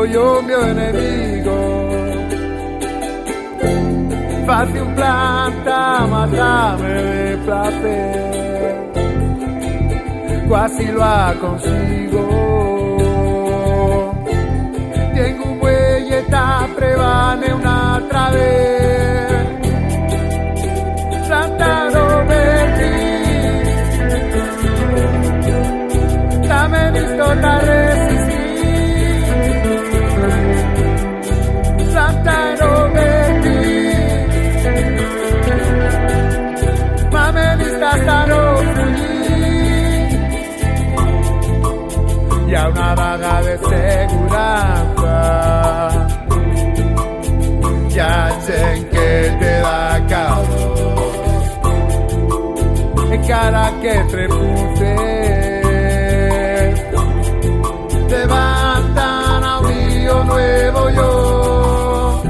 soy un mio enemigo. Fate un planta, matame de placer, quasi lo consigo. Tengo un buey e prevane un'altra vez. Sant'Ano Verdi, dame visto da resistir. Sant'Ano Verdi, ma me vista stanno fugir. Y a una vaga de seguranza, ya sé que te da calor, en cara que trepuse, levantan a un río nuevo yo,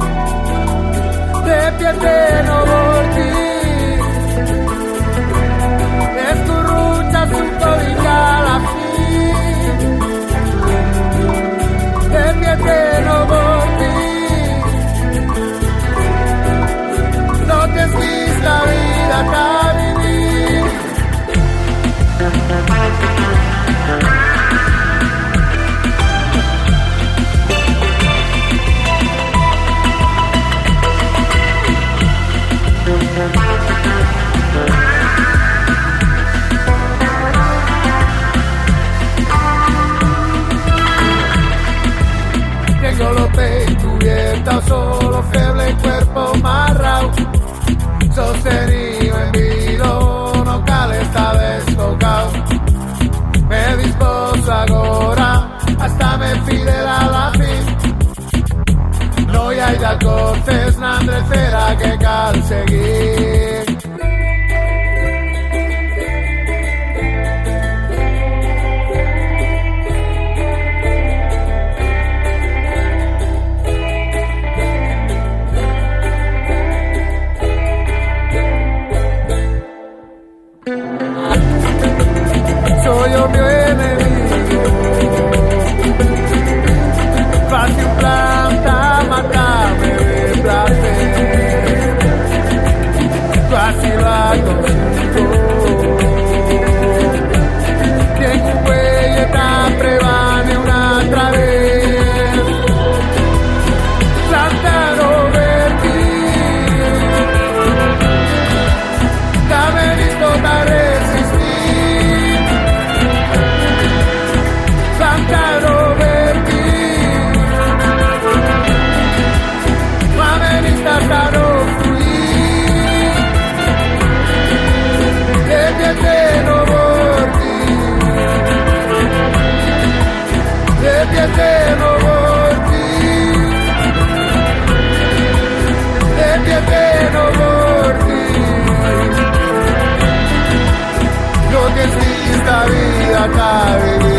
de pie eterno por ti, escurrucha su códica la fin, de pie eterno por ti. No te esquís la vida para vivir. Tengo los pechos cubiertos, solo feble, cuerpo marrao, sostenido en vilo, no cale está desfocado. Me disposo agora, hasta me fidel a la fin. No hay de cortes, nandrecera que cal seguir. Soy un mio enemigo, fate un planta, matame de placer, quasi la consigo. Tengo un buey e prevane un'altra vez. Sant'Ano Verdi, dame visto da resistir. Sant'Ano Verdi, ma me ne stanno fluir. E piete no vorti, e piete no vorti, e piete no vorti. No que exista vida acá vivir.